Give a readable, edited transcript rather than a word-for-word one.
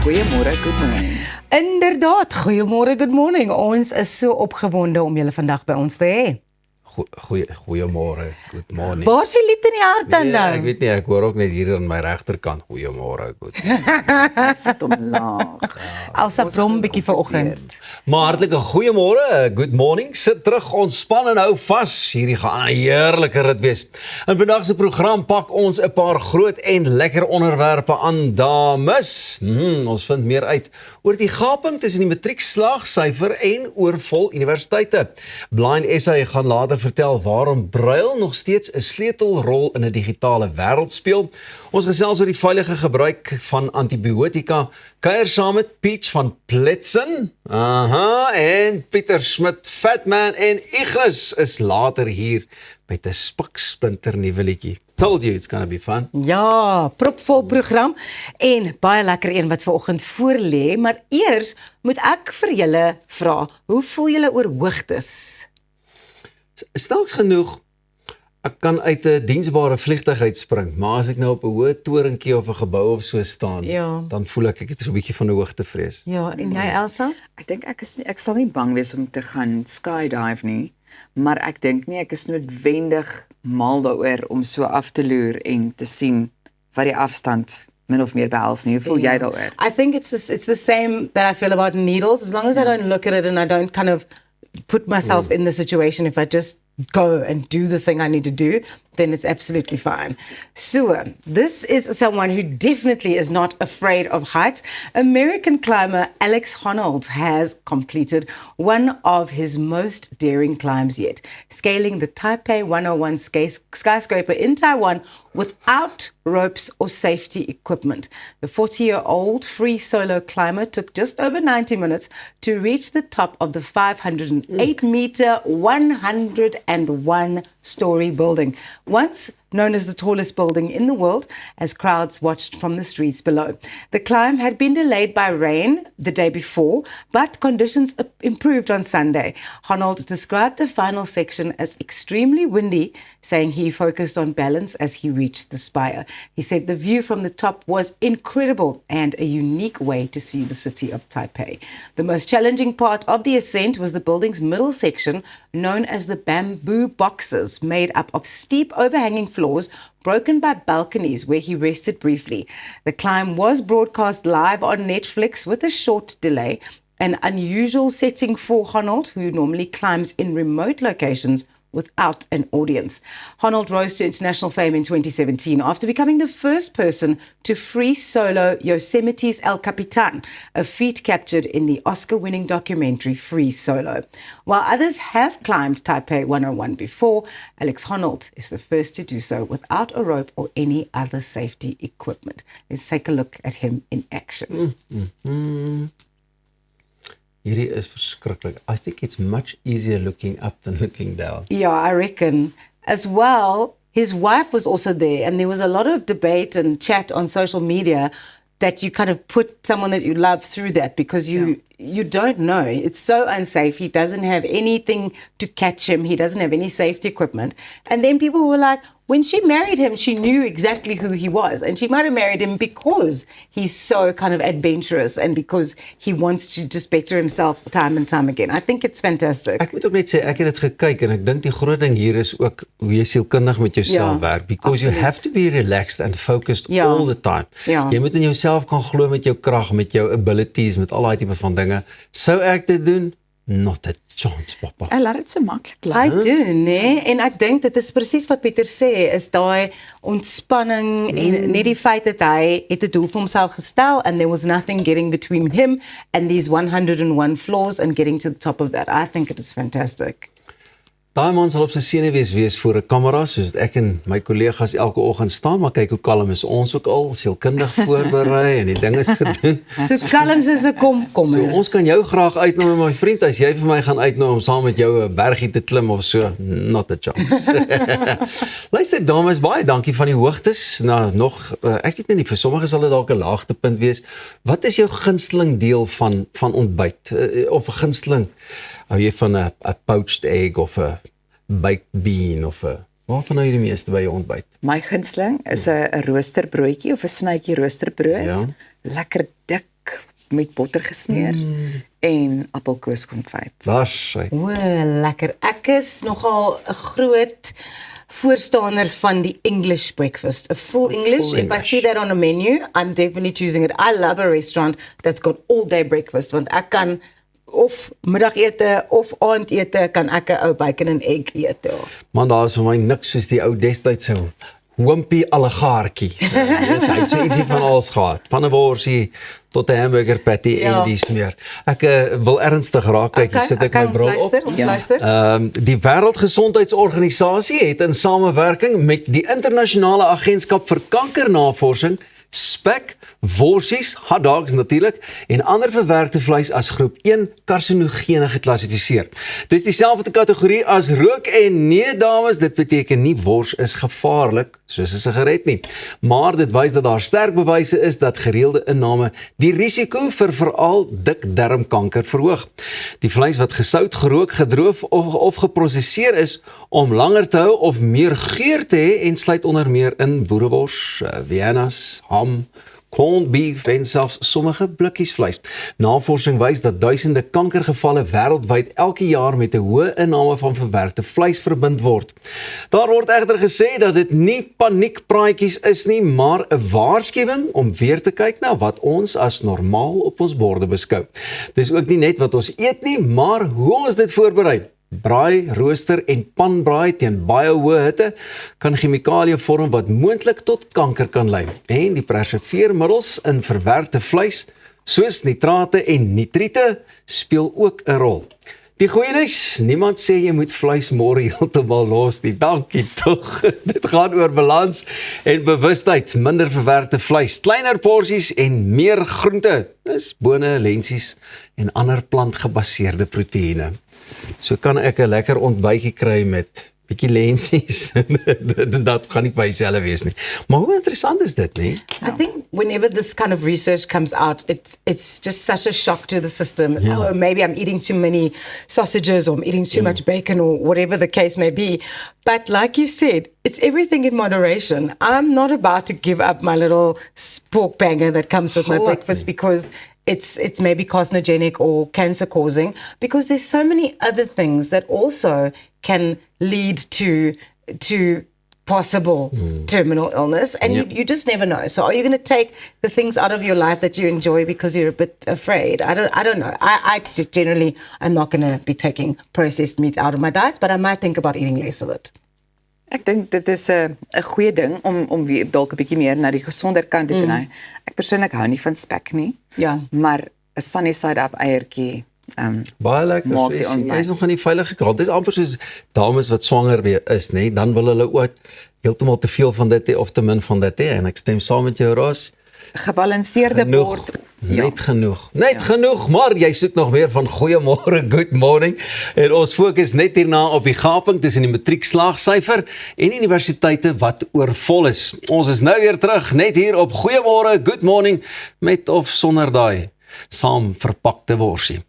Goeiemôre, good morning. Inderdaad, goeiemôre, good morning. Ons is so opgewonde om julle vandag by ons te hê. Goeiemôre, good morning. Waar is die lied in die hart dan nou? Ek weet nie, ek hoor ook net hier aan my regterkant, goeiemôre, goed. Vat hom laag. Elsa brom bietjie vanoggend. Maar hartlike goeiemôre, good morning. Sit terug, ontspan en hou vas. Hierdie gaan 'n heerlike rit wees. In vandag se program pak ons 'n paar groot en lekker onderwerpe aan, dames. Ons vind meer uit oor die gaping tussen die matriekslaagsyfer en oorvol universiteite. Blind SA gaan later vertel waarom brail nog steeds 'n sleutelrol in 'n digitale wêreld speel. Ons gesels oor die veilige gebruik van antibiotika. Kuier saam met Peach van Pletsen. En Pieter Smit, Fatman en Ignis is later hier met 'n spiksplinter nuwe liedjie. Told you it's gonna be fun. Ja, propvol program en baie lekker een wat vanoggend voor lê, maar eers moet ek vir julle vra, hoe voel julle oor hoogtes? Stelks genoeg, ek kan uit 'n diensbare vliegtuig uitspring, maar as ek nou op 'n hoë toringkie of 'n gebou of so staan, dan voel ek het so 'n bietjie van 'n hoogtevrees. Ja, en jy Elsa? Ek dink ek sal nie bang wees om te gaan skydive nie, maar ek dink nie ek is noodwendig mal daaroor om so af te loer en te sien wat die afstand min of meer behels nie. Hoe voel jy daaroor? I think it's the same that I feel about needles. As long as I don't look at it and I don't kind of put myself in the situation, if I just go and do the thing I need to do, then it's absolutely fine. So, this is someone who definitely is not afraid of heights. American climber Alex Honnold has completed one of his most daring climbs yet, scaling the Taipei 101 skyscraper in Taiwan without ropes or safety equipment. The 40-year-old free solo climber took just over 90 minutes to reach the top of the 508-meter, 101-story building, once known as the tallest building in the world, as crowds watched from the streets below. The climb had been delayed by rain the day before, but conditions improved on Sunday. Honnold described the final section as extremely windy, saying he focused on balance as he reached the spire. He said the view from the top was incredible and a unique way to see the city of Taipei. The most challenging part of the ascent was the building's middle section, known as the bamboo boxes, made up of steep overhanging floors broken by balconies where he rested briefly. The climb was broadcast live on Netflix with a short delay, an unusual setting for Honnold, who normally climbs in remote locations without an audience. Honnold rose to international fame in 2017 after becoming the first person to free solo Yosemite's El Capitan, a feat captured in the Oscar-winning documentary Free Solo. While others have climbed Taipei 101 before, Alex Honnold is the first to do so without a rope or any other safety equipment. Let's take a look at him in action. Hierdie is verskriklik. I think it's much easier looking up than looking down. Yeah, I reckon. As well, his wife was also there, and there was a lot of debate and chat on social media that you kind of put someone that you love through that, because you don't know. It's so unsafe. He doesn't have anything to catch him. He doesn't have any safety equipment. And then people were like, when she married him, she knew exactly who he was. And she might have married him because he's so kind of adventurous and because he wants to just better himself time and time again. I think it's fantastic. Ek moet ook net sê, ek het dit gekyk en ek dink die groot ding hier is ook hoe jy sielkundig met jouself werk, because you have to be relaxed and focused all the time. Jy moet in jouself kan glo met jou krag, met jou abilities, met al daai tipe van dinge. Sou ek dit doen? Not a chance, papa. Hy laat dit so maklik lyk. Hy doen, né? En ek dink dit is presies wat Pieter sê, is daai ontspanning en net die feit dat hy het 'n doel vir homself gestel and there was nothing getting between him and these 101 floors and getting to the top of that. I think it is fantastic. Daai man sal op sy senuwees wees voor 'n kamera, soos ek en my kollegas elke oggend staan, maar kyk hoe kalm is ons ook al, sielkundig voorberei en die ding is gedoen. So kalm soos 'n komkommer. So ons kan jou graag uitnooi, my vriend, as jy vir my gaan uitnooi om saam met jou 'n bergie te klim of so, not a chance. Luister dames, baie dankie van die hoogtes. Nou nog, ek weet nie, vir sommige sal dit dalk 'n laagtepunt wees. Wat is jou gunsteling deel van ontbyt? Of 'n gunsteling, hou jy van 'n poached egg of 'n baked bean of 'n, waarvan hou jy die meeste by jou ontbyt? My gunsteling is 'n roosterbroodjie of 'n snytjie roosterbrood. Ja. Lekker dik, met botter gesmeer en appelkoeskonfyt. Daar's hy. O, lekker. Ek is nogal 'n groot voorstander van die English breakfast. A full English. If I English. see that on a menu, I'm definitely choosing it. I love a restaurant that's got all day breakfast, want ek kan of middagete of aandete kan ek 'n ou bacon and egg eet. Ja. Man, daar is vir my niks soos die ou destydse hompie allegaartjie. Hy het so ietsie van alles gehad. Van 'n worsie tot 'n hamburger patty Ja. en dies meer. Ek wil ernstig raak, kyk, hier sit ek my ons bril luister, op. ons luister. Die Wêreldgesondheidsorganisasie het in samewerking met die Internasionale Agentskap vir Kankernavorsing spek, worsies, hotdogs natuurlik en ander verwerkte vleis as groep 1 karsinogene geklassifiseer. Dis dieselfde kategorie as rook en nee dames, dit beteken nie wors is gevaarlik soos 'n sigaret nie. Maar dit wys dat daar sterk bewyse is dat gereelde inname die risiko vir veral dikdarmkanker verhoog. Die vleis wat gesout, gerook, gedroof of geprosesseer is om langer te hou of meer geur te hê en sluit onder meer in boerewors, Vienna's, ham, corned beef en selfs sommige blikkies vleis. Navorsing wys dat duisende kankergevalle wêreldwyd elke jaar met 'n hoë inname van verwerkte vleis verbind word. Daar word egter gesê dat dit nie paniekpraatjies is nie, maar 'n waarskuwing om weer te kyk na wat ons as normaal op ons borde beskou. Dis ook nie net wat ons eet nie, maar hoe ons dit voorberei. Braai, rooster en panbraai teen baie hoë hitte kan chemikalieë vorm wat moontlik tot kanker kan lei. En die preserveermiddels in verwerkte vleis, soos nitrate en nitriete, speel ook 'n rol. Die goeie nuus, niemand sê jy moet vleis môre heeltemal los nie. Dankie tog. Dit gaan oor balans en bewustheid. Minder verwerkte vleis, kleiner porsies en meer groente. Dis bone, lensies en ander plantgebaseerde proteïene. So kan ek 'n lekker ontbytjie kry met bietjie lensies. Dat gaan nie by myself wees nie. Maar hoe interessant is dit, nie? I think whenever this kind of research comes out, it's just such a shock to the system. Oh, maybe I'm eating too many sausages or I'm eating too much bacon or whatever the case may be. But like you said, it's everything in moderation. I'm not about to give up my little pork banger that comes with my breakfast because it's maybe carcinogenic or cancer causing, because there's so many other things that also can lead to possible terminal illness, and you just never know. So are you going to take the things out of your life that you enjoy because you're a bit afraid? I don't know. I generally am not going to be taking processed meat out of my diet, but I might think about eating less of it. Ek dink dit is 'n goeie ding om weer dalk 'n bietjie meer na die gesonder kant te draai. Ek persoonlik hou nie van spek nie. Ja. Maar 'n sunny side up eiertjie Baie lekker. Maak die Jy ontbyt. is nog in die veilige kant. Dis amper soos dames wat swanger weer is, nê? Dan wil hulle ook heeltemal te veel van dit hê of te min van dit hê. En ek stem saam met jou, Ros. gebalanseerde bord. Net genoeg. Net genoeg, maar jy soek nog meer van goeiemôre, good morning. En ons fokus net hierna op die gaping tussen die matriekslaagsyfer en universiteite wat oorvol is. Ons is nou weer terug net hier op goeiemôre, good morning met of sonder daai saam verpakte worsie.